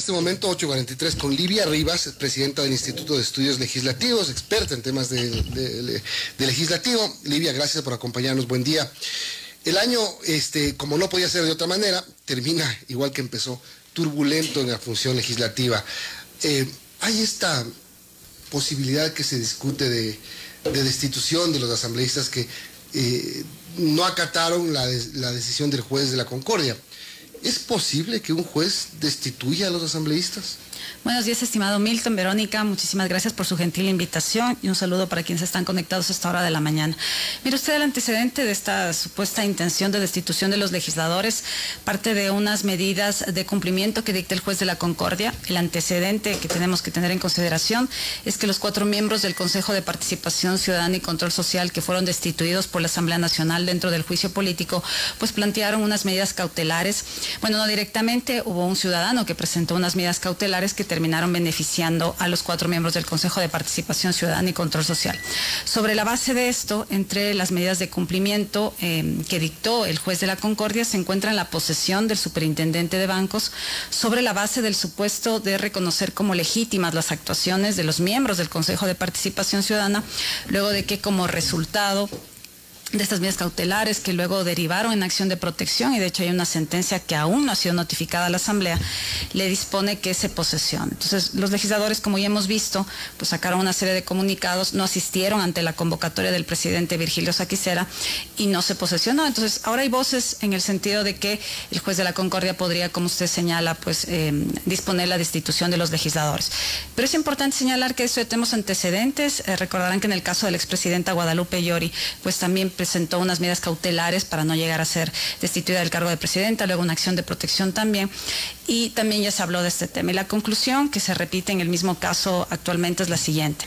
En este momento 8:43 con Livia Rivas, presidenta del Instituto de Estudios Legislativos, experta en temas de legislativo. Livia, gracias por acompañarnos, buen día. El año, como no podía ser de otra manera, termina igual que empezó, turbulento en la función legislativa. Hay esta posibilidad que se discute de destitución de los asambleístas que no acataron la decisión del juez de la Concordia. ¿Es posible que un juez destituya a los asambleístas? Buenos días, estimado Milton. Verónica, muchísimas gracias por su gentil invitación y un saludo para quienes están conectados a esta hora de la mañana. Mire usted, el antecedente de esta supuesta intención de destitución de los legisladores parte de unas medidas de cumplimiento que dicta el juez de la Concordia. El antecedente que tenemos que tener en consideración es que los 4 miembros del Consejo de Participación Ciudadana y Control Social que fueron destituidos por la Asamblea Nacional dentro del juicio político, pues plantearon unas medidas cautelares. Bueno, no directamente, hubo un ciudadano que presentó unas medidas cautelares que terminaron beneficiando a los 4 miembros del Consejo de Participación Ciudadana y Control Social. Sobre la base de esto, entre las medidas de cumplimiento que dictó el juez de la Concordia se encuentra en la posesión del superintendente de bancos sobre la base del supuesto de reconocer como legítimas las actuaciones de los miembros del Consejo de Participación Ciudadana, luego de que como resultado de estas medidas cautelares que luego derivaron en acción de protección, y de hecho hay una sentencia que aún no ha sido notificada a la Asamblea, le dispone que se posesione. Entonces, los legisladores, como ya hemos visto, pues sacaron una serie de comunicados, no asistieron ante la convocatoria del presidente Virgilio Saquicera y no se posesionó. Entonces, ahora hay voces en el sentido de que el juez de la Concordia podría, como usted señala, pues disponer la destitución de los legisladores. Pero es importante señalar que esto tenemos antecedentes. Recordarán que en el caso de la expresidenta Guadalupe Llori, pues también presentó unas medidas cautelares para no llegar a ser destituida del cargo de presidenta, luego una acción de protección también, y también ya se habló de este tema. Y la conclusión que se repite en el mismo caso actualmente es la siguiente: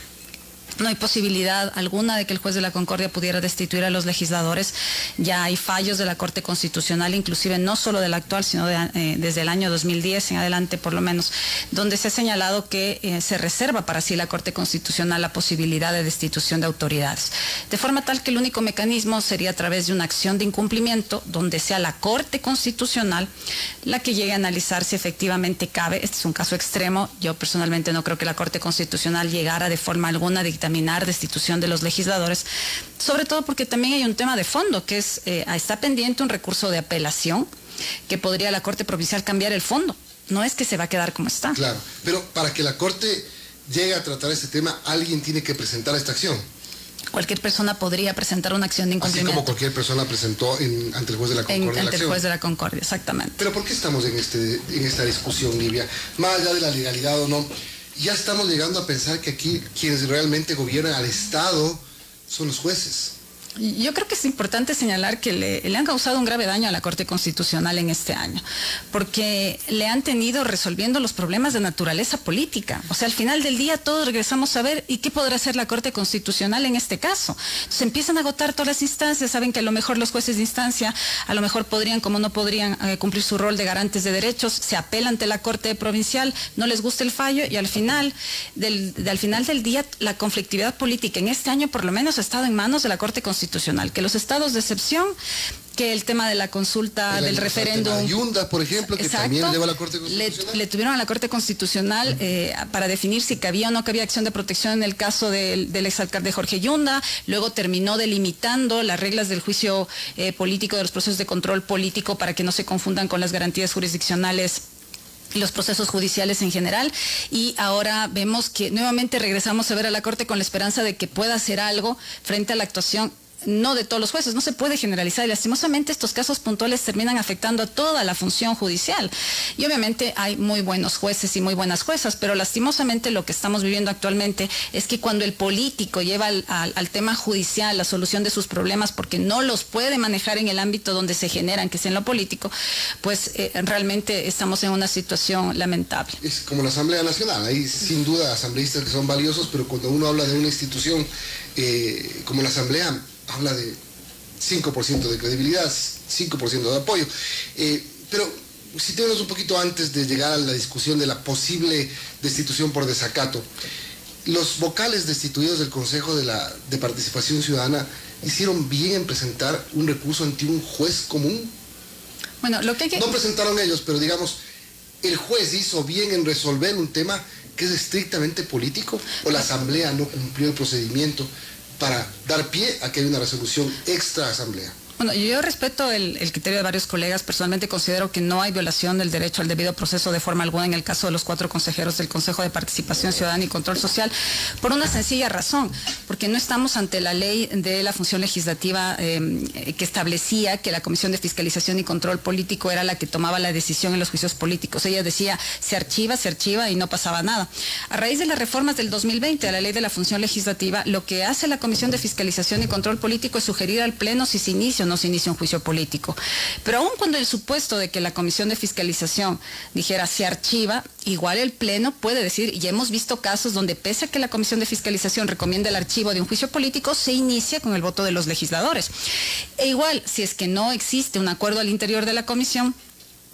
no hay posibilidad alguna de que el juez de la Concordia pudiera destituir a los legisladores. Ya hay fallos de la Corte Constitucional, inclusive no solo del actual, sino desde el año 2010 en adelante por lo menos, donde se ha señalado que se reserva para sí la Corte Constitucional la posibilidad de destitución de autoridades. De forma tal que el único mecanismo sería a través de una acción de incumplimiento, donde sea la Corte Constitucional la que llegue a analizar si efectivamente cabe. Este es un caso extremo. Yo personalmente no creo que la Corte Constitucional llegara de forma alguna a dictaminar destitución de los legisladores, sobre todo porque también hay un tema de fondo, que es, está pendiente un recurso de apelación que podría la Corte Provincial cambiar el fondo. No es que se va a quedar como está. Claro, pero para que la Corte llegue a tratar este tema, alguien tiene que presentar esta acción. Cualquier persona podría presentar una acción de incumplimiento. Así como cualquier persona presentó ante el juez de la Concordia. Ante el juez de la Concordia, exactamente. Pero ¿por qué estamos en esta discusión, Livia? Más allá de la legalidad o no, ya estamos llegando a pensar que aquí quienes realmente gobiernan al Estado son los jueces. Yo creo que es importante señalar que le han causado un grave daño a la Corte Constitucional en este año, porque le han tenido resolviendo los problemas de naturaleza política. O sea, al final del día todos regresamos a ver ¿y qué podrá hacer la Corte Constitucional en este caso? Se empiezan a agotar todas las instancias. Saben que a lo mejor los jueces de instancia a lo mejor podrían, como no podrían cumplir su rol de garantes de derechos, se apelan ante la Corte Provincial, no les gusta el fallo y al final del día la conflictividad política en este año por lo menos ha estado en manos de la Corte Constitucional. Que los estados de excepción, que el tema de la consulta del referéndum. Yunda, por ejemplo, que exacto, también lleva a la Corte Constitucional. Le tuvieron a la Corte Constitucional para definir si cabía o no cabía acción de protección en el caso del exalcalde Jorge Yunda. Luego terminó delimitando las reglas del juicio político, de los procesos de control político, para que no se confundan con las garantías jurisdiccionales y los procesos judiciales en general, y ahora vemos que nuevamente regresamos a ver a la Corte con la esperanza de que pueda hacer algo frente a la actuación no de todos los jueces. No se puede generalizar y lastimosamente estos casos puntuales terminan afectando a toda la función judicial. Y obviamente hay muy buenos jueces y muy buenas juezas, pero lastimosamente lo que estamos viviendo actualmente es que cuando el político lleva al tema judicial la solución de sus problemas porque no los puede manejar en el ámbito donde se generan, que es en lo político, pues realmente estamos en una situación lamentable. Es como la Asamblea Nacional, hay sin duda asambleístas que son valiosos, pero cuando uno habla de una institución como la Asamblea, habla de 5% de credibilidad, 5% de apoyo. Pero situémonos un poquito antes de llegar a la discusión de la posible destitución por desacato. Los vocales destituidos del Consejo de Participación Ciudadana hicieron bien en presentar un recurso ante un juez común. Bueno, lo que hay que... No presentaron ellos, pero digamos, ¿El juez hizo bien en resolver un tema que es estrictamente político? ¿O la Asamblea no cumplió el procedimiento para dar pie a que haya una resolución extra asamblea? Bueno, yo respeto el criterio de varios colegas. Personalmente considero que no hay violación del derecho al debido proceso de forma alguna en el caso de los 4 consejeros del Consejo de Participación Ciudadana y Control Social, por una sencilla razón, porque no estamos ante la ley de la función legislativa que establecía que la Comisión de Fiscalización y Control Político era la que tomaba la decisión en los juicios políticos. Ella decía, se archiva y no pasaba nada. A raíz de las reformas del 2020 a la ley de la función legislativa, lo que hace la Comisión de Fiscalización y Control Político es sugerir al Pleno si se inicia o no se inicia un juicio político. Pero aun cuando el supuesto de que la Comisión de Fiscalización dijera se archiva, igual el Pleno puede decir, y hemos visto casos donde pese a que la Comisión de Fiscalización recomienda el archivo de un juicio político, se inicia con el voto de los legisladores. E igual, si es que no existe un acuerdo al interior de la Comisión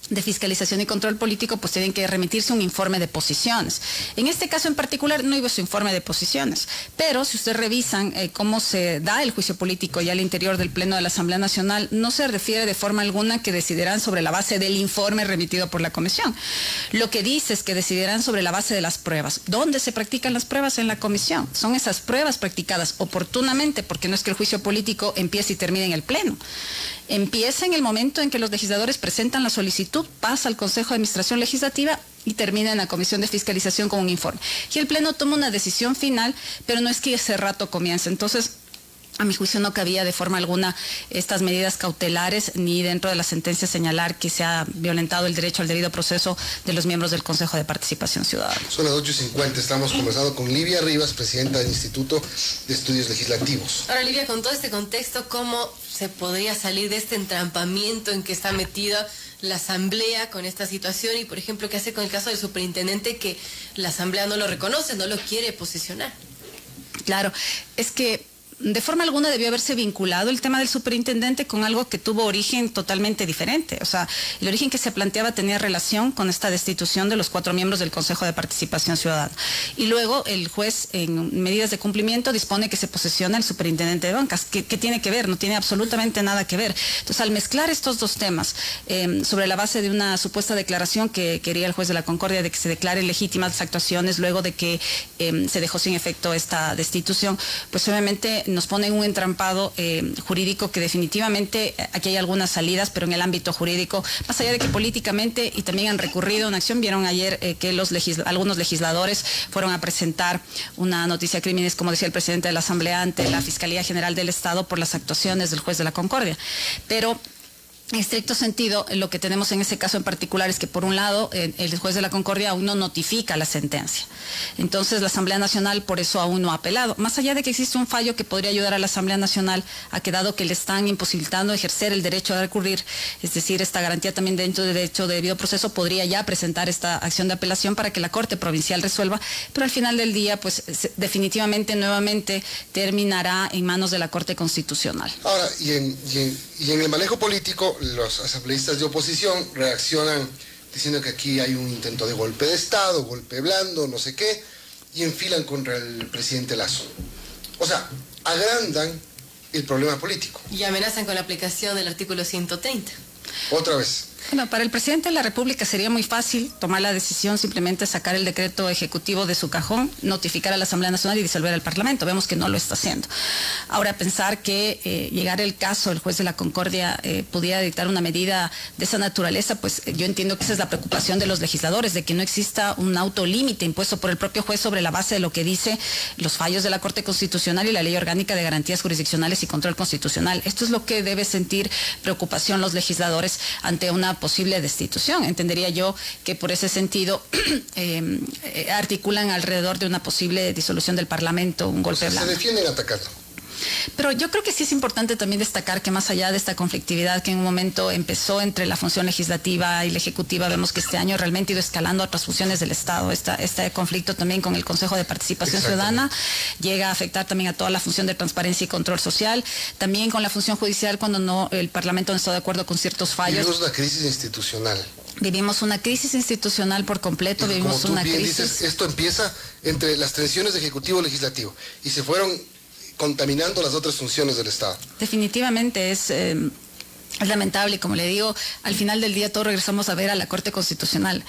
de Fiscalización y Control Político, pues tienen que remitirse un informe de posiciones. En este caso en particular no hubo su informe de posiciones, pero si ustedes revisan cómo se da el juicio político ya al interior del Pleno de la Asamblea Nacional, no se refiere de forma alguna que decidirán sobre la base del informe remitido por la Comisión. Lo que dice es que decidirán sobre la base de las pruebas. ¿Dónde se practican las pruebas? En la Comisión. Son esas pruebas practicadas oportunamente, porque no es que el juicio político empiece y termine en el Pleno. Empieza en el momento en que los legisladores presentan la solicitud, pasa al Consejo de Administración Legislativa y termina en la Comisión de Fiscalización con un informe. Y el Pleno toma una decisión final, pero no es que ese rato comience. Entonces, a mi juicio no cabía de forma alguna estas medidas cautelares, ni dentro de la sentencia señalar que se ha violentado el derecho al debido proceso de los miembros del Consejo de Participación Ciudadana. Son las 8:50, estamos conversando con Livia Rivas, presidenta del Instituto de Estudios Legislativos. Ahora, Livia, con todo este contexto, ¿cómo se podría salir de este entrampamiento en que está metida la Asamblea con esta situación? Y, por ejemplo, ¿qué hace con el caso del superintendente que la Asamblea no lo reconoce, no lo quiere posicionar? Claro, es que de forma alguna debió haberse vinculado el tema del superintendente con algo que tuvo origen totalmente diferente. O sea, el origen que se planteaba tenía relación con esta destitución de los 4 miembros del Consejo de Participación Ciudadana. Y luego el juez, en medidas de cumplimiento, dispone que se posesiona el superintendente de bancas. ¿Qué tiene que ver? No tiene absolutamente nada que ver. Entonces, al mezclar estos dos temas, sobre la base de una supuesta declaración que quería el juez de la Concordia de que se declaren legítimas las actuaciones luego de que se dejó sin efecto esta destitución, pues obviamente nos pone en un entrampado jurídico que definitivamente aquí hay algunas salidas, pero en el ámbito jurídico, más allá de que políticamente y también han recurrido a una acción, vieron ayer que algunos legisladores fueron a presentar una noticia de crímenes, como decía el presidente de la Asamblea, ante la Fiscalía General del Estado por las actuaciones del juez de la Concordia. Pero en estricto sentido, lo que tenemos en ese caso en particular es que, por un lado, el juez de la Concordia aún no notifica la sentencia. Entonces, la Asamblea Nacional por eso aún no ha apelado. Más allá de que existe un fallo que podría ayudar a la Asamblea Nacional, ha quedado que le están imposibilitando ejercer el derecho a recurrir, es decir, esta garantía también dentro del derecho de debido proceso, podría ya presentar esta acción de apelación para que la Corte Provincial resuelva, pero al final del día, pues definitivamente, nuevamente, terminará en manos de la Corte Constitucional. Ahora, y en el manejo político, los asambleístas de oposición reaccionan diciendo que aquí hay un intento de golpe de Estado, golpe blando, no sé qué, y enfilan contra el presidente Lasso. O sea, agrandan el problema político. Y amenazan con la aplicación del artículo 130. Otra vez. Bueno, para el presidente de la República sería muy fácil tomar la decisión, simplemente sacar el decreto ejecutivo de su cajón, notificar a la Asamblea Nacional y disolver el Parlamento. Vemos que no lo está haciendo. Ahora, pensar que llegar el caso, el juez de la Concordia pudiera dictar una medida de esa naturaleza, pues yo entiendo que esa es la preocupación de los legisladores, de que no exista un autolímite impuesto por el propio juez sobre la base de lo que dice los fallos de la Corte Constitucional y la Ley Orgánica de Garantías Jurisdiccionales y Control Constitucional. Esto es lo que debe sentir preocupación los legisladores ante una posible destitución. Entendería yo que por ese sentido articulan alrededor de una posible disolución del Parlamento, un golpe blanco. Se defienden atacando. Pero yo creo que sí es importante también destacar que más allá de esta conflictividad que en un momento empezó entre la función legislativa y la ejecutiva, vemos que este año realmente ha ido escalando a otras funciones del Estado. Este conflicto también con el Consejo de Participación Ciudadana llega a afectar también a toda la función de transparencia y control social, también con la función judicial cuando el Parlamento no está de acuerdo con ciertos fallos. Vivimos una crisis institucional. Vivimos una crisis institucional por completo, vivimos como tú una bien crisis. Dices, esto empieza entre las tensiones de Ejecutivo-Legislativo y se fueron contaminando las otras funciones del Estado. Definitivamente es Es lamentable, como le digo, al final del día todos regresamos a ver a la Corte Constitucional.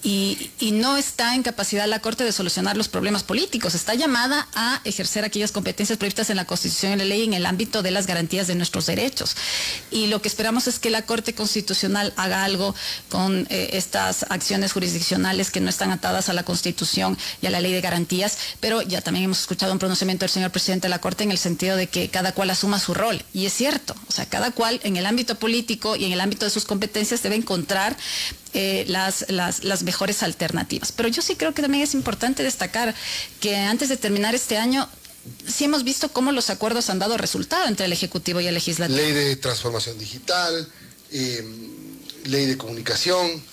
Y no está en capacidad la Corte de solucionar los problemas políticos. Está llamada a ejercer aquellas competencias previstas en la Constitución y la ley en el ámbito de las garantías de nuestros derechos. Y lo que esperamos es que la Corte Constitucional haga algo con estas acciones jurisdiccionales que no están atadas a la Constitución y a la ley de garantías. Pero ya también hemos escuchado un pronunciamiento del señor presidente de la Corte en el sentido de que cada cual asuma su rol. Y es cierto, o sea, cada cual en el ámbito político y en el ámbito de sus competencias debe encontrar las mejores alternativas. Pero yo sí creo que también es importante destacar que antes de terminar este año sí hemos visto cómo los acuerdos han dado resultado entre el Ejecutivo y el Legislativo. Ley de transformación digital, ley de comunicación,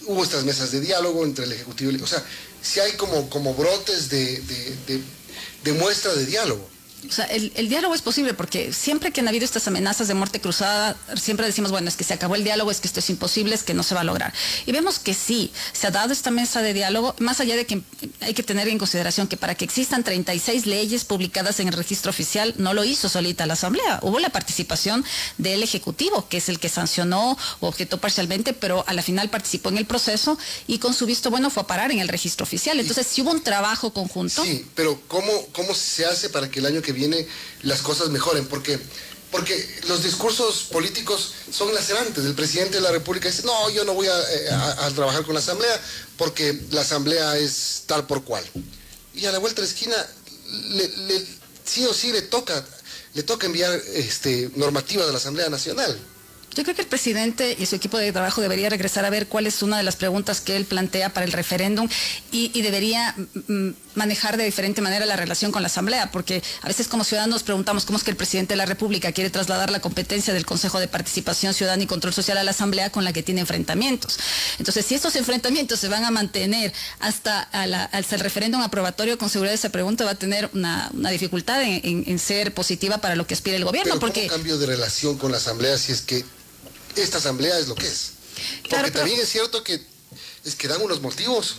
hubo estas mesas de diálogo entre el Ejecutivo y o sea, sí hay como brotes de muestra de diálogo. O sea, el diálogo es posible porque siempre que han habido estas amenazas de muerte cruzada, siempre decimos, bueno, es que se acabó el diálogo, es que esto es imposible, es que no se va a lograr. Y vemos que sí, se ha dado esta mesa de diálogo, más allá de que hay que tener en consideración que para que existan 36 leyes publicadas en el registro oficial, no lo hizo solita la Asamblea. Hubo la participación del Ejecutivo, que es el que sancionó o objetó parcialmente, pero a la final participó en el proceso y con su visto bueno fue a parar en el registro oficial. Entonces, sí hubo un trabajo conjunto. Sí, pero ¿cómo se hace para que el año que viene las cosas mejoren? Porque los discursos políticos son lacerantes. El presidente de la República dice, no, yo no voy a trabajar con la Asamblea porque la Asamblea es tal por cual. Y a la vuelta de la esquina, sí o sí le toca enviar normativa de la Asamblea Nacional. Yo creo que el presidente y su equipo de trabajo debería regresar a ver cuál es una de las preguntas que él plantea para el referéndum y debería manejar de diferente manera la relación con la Asamblea, porque a veces como ciudadanos nos preguntamos cómo es que el presidente de la República quiere trasladar la competencia del Consejo de Participación Ciudadana y Control Social a la Asamblea con la que tiene enfrentamientos. Entonces, si estos enfrentamientos se van a mantener hasta el referéndum aprobatorio, con seguridad esa pregunta va a tener una dificultad en ser positiva para lo que aspira el gobierno. Pero porque ¿cómo cambio de relación con la Asamblea si es que esta Asamblea es lo que es? Porque claro, también es cierto que dan unos motivos.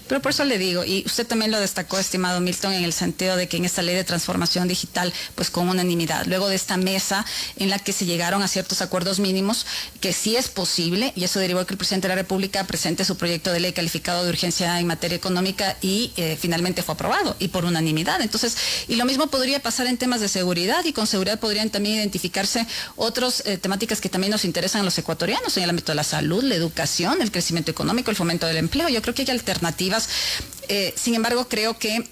Pero por eso le digo, y usted también lo destacó, estimado Milton, en el sentido de que en esta ley de transformación digital, pues con unanimidad, luego de esta mesa en la que se llegaron a ciertos acuerdos mínimos, que sí es posible, y eso derivó de que el presidente de la República presente su proyecto de ley calificado de urgencia en materia económica y finalmente fue aprobado, y por unanimidad. Entonces, y lo mismo podría pasar en temas de seguridad, y con seguridad podrían también identificarse otras temáticas que también nos interesan a los ecuatorianos, en el ámbito de la salud, la educación, el crecimiento económico, el fomento del empleo. Yo creo que hay alternativas. Sin embargo, creo que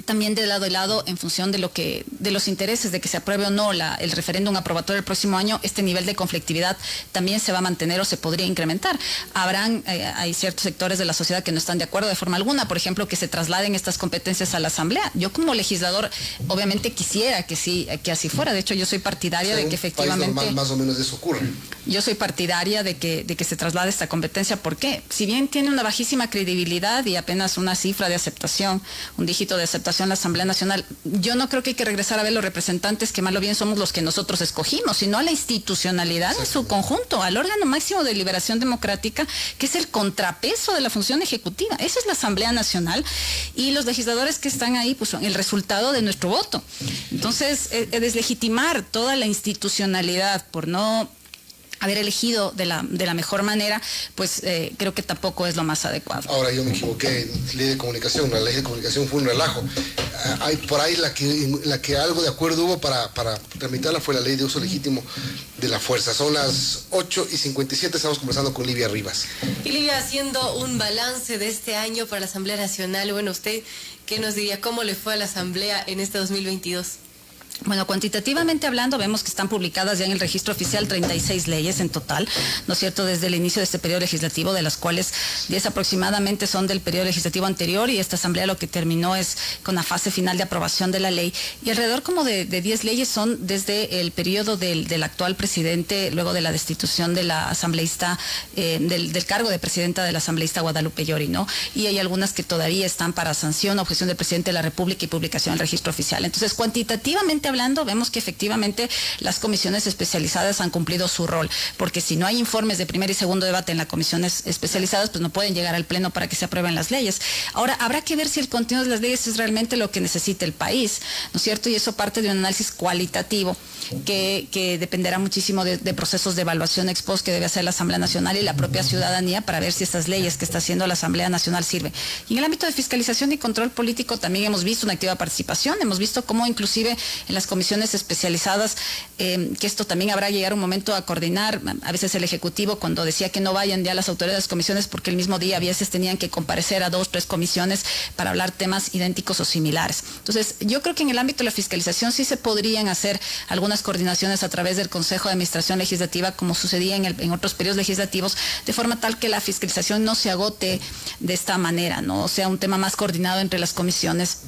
también de lado y lado, en función de los intereses de que se apruebe o no el referéndum aprobatorio el próximo año, este nivel de conflictividad también se va a mantener o se podría incrementar. Hay ciertos sectores de la sociedad que no están de acuerdo de forma alguna, por ejemplo, que se trasladen estas competencias a la Asamblea. Yo como legislador, obviamente quisiera que así fuera. De hecho, yo soy partidaria de que efectivamente... País normal, más o menos eso ocurre. Yo soy partidaria de que se traslade esta competencia. ¿Por qué? Si bien tiene una bajísima credibilidad y apenas una cifra de aceptación, un dígito de aceptación la Asamblea Nacional, yo no creo que hay que regresar a ver los representantes que más lo bien somos los que nosotros escogimos, sino a la institucionalidad en su conjunto, al órgano máximo de deliberación democrática, que es el contrapeso de la función ejecutiva. Esa es la Asamblea Nacional, y los legisladores que están ahí pues son el resultado de nuestro voto. Entonces, deslegitimar toda la institucionalidad por no haber elegido de la mejor manera, pues creo que tampoco es lo más adecuado. Ahora yo me equivoqué, ley de comunicación, la ley de comunicación fue un relajo. Hay por ahí la que algo de acuerdo hubo para tramitarla fue la ley de uso legítimo de la fuerza. Son las 8:57, estamos conversando con Livia Rivas. Y Livia, haciendo un balance de este año para la Asamblea Nacional, bueno, usted, ¿qué nos diría? ¿Cómo le fue a la Asamblea en este 2022? Bueno, cuantitativamente hablando, vemos que están publicadas ya en el registro oficial 36 leyes en total, ¿no es cierto?, desde el inicio de este periodo legislativo, de las cuales 10 aproximadamente son del periodo legislativo anterior, y esta Asamblea lo que terminó es con la fase final de aprobación de la ley, y alrededor como de 10 leyes son desde el periodo del actual presidente, luego de la destitución de la asambleísta, del cargo de presidenta de la asambleísta Guadalupe Llori, ¿no? Y hay algunas que todavía están para sanción, objeción del presidente de la República y publicación en el registro oficial. Entonces, cuantitativamente hablando, vemos que efectivamente las comisiones especializadas han cumplido su rol, porque si no hay informes de primer y segundo debate en las comisiones especializadas, pues no pueden llegar al Pleno para que se aprueben las leyes. Ahora, habrá que ver si el contenido de las leyes es realmente lo que necesita el país, ¿no es cierto? Y eso parte de un análisis cualitativo que dependerá muchísimo de procesos de evaluación ex post que debe hacer la Asamblea Nacional y la propia ciudadanía para ver si estas leyes que está haciendo la Asamblea Nacional sirven. Y en el ámbito de fiscalización y control político también hemos visto una activa participación, hemos visto cómo inclusive en las comisiones especializadas, que esto también habrá que llegar un momento a coordinar, a veces el Ejecutivo cuando decía que no vayan ya las autoridades de las comisiones porque el mismo día a veces tenían que comparecer a 2, 3 comisiones para hablar temas idénticos o similares. Entonces, yo creo que en el ámbito de la fiscalización sí se podrían hacer algunas coordinaciones a través del Consejo de Administración Legislativa, como sucedía en otros periodos legislativos, de forma tal que la fiscalización no se agote de esta manera, ¿no? O sea, un tema más coordinado entre las comisiones,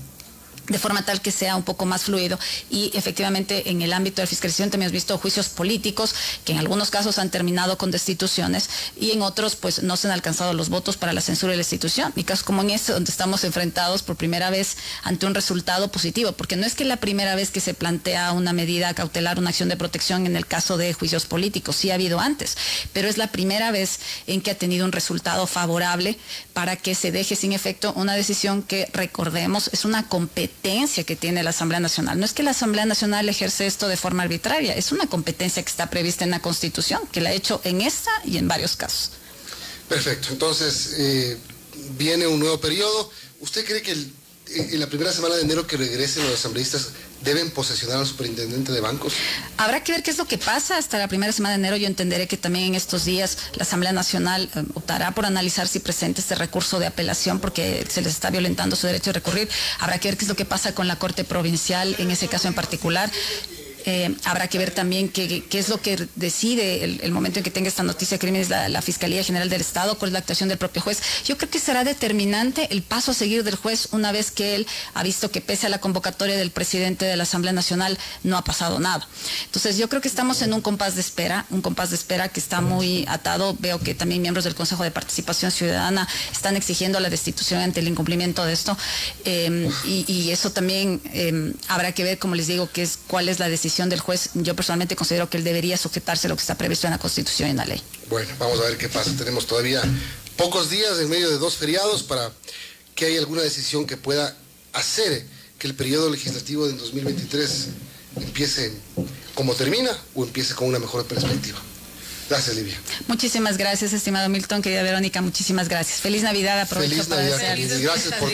de forma tal que sea un poco más fluido. Y efectivamente en el ámbito de la fiscalización también hemos visto juicios políticos que en algunos casos han terminado con destituciones y en otros pues no se han alcanzado los votos para la censura de la institución. Y casos como en este, donde estamos enfrentados por primera vez ante un resultado positivo, porque no es que la primera vez que se plantea una medida cautelar, una acción de protección en el caso de juicios políticos, sí ha habido antes, pero es la primera vez en que ha tenido un resultado favorable para que se deje sin efecto una decisión que, recordemos, es una competencia que tiene la Asamblea Nacional. No es que la Asamblea Nacional ejerce esto de forma arbitraria, es una competencia que está prevista en la Constitución, que la ha hecho en esta y en varios casos. Perfecto, entonces viene un nuevo periodo. ¿Usted cree que en la primera semana de enero que regresen los asambleístas deben posesionar al superintendente de bancos? Habrá que ver qué es lo que pasa hasta la primera semana de enero. Yo entenderé que también en estos días la Asamblea Nacional optará por analizar si presenta este recurso de apelación porque se les está violentando su derecho de recurrir. Habrá que ver qué es lo que pasa con la Corte Provincial en ese caso en particular. Habrá que ver también qué es lo que decide el momento en que tenga esta noticia de crímenes la Fiscalía General del Estado, cuál es la actuación del propio juez. Yo creo que será determinante el paso a seguir del juez una vez que él ha visto que pese a la convocatoria del presidente de la Asamblea Nacional no ha pasado nada. Entonces yo creo que estamos en un compás de espera que está muy atado. Veo que también miembros del Consejo de Participación Ciudadana están exigiendo la destitución ante el incumplimiento de esto y eso también habrá que ver, como les digo, cuál es la decisión del juez. Yo personalmente considero que él debería sujetarse a lo que está previsto en la Constitución y en la ley. Bueno, vamos a ver qué pasa. Tenemos todavía pocos días en medio de 2 feriados para que haya alguna decisión que pueda hacer que el periodo legislativo de 2023 empiece como termina o empiece con una mejor perspectiva. Gracias, Livia. Muchísimas gracias, estimado Milton, querida Verónica, muchísimas gracias. Feliz Navidad, aprovecho Feliz para Navidad, desearles. gracias por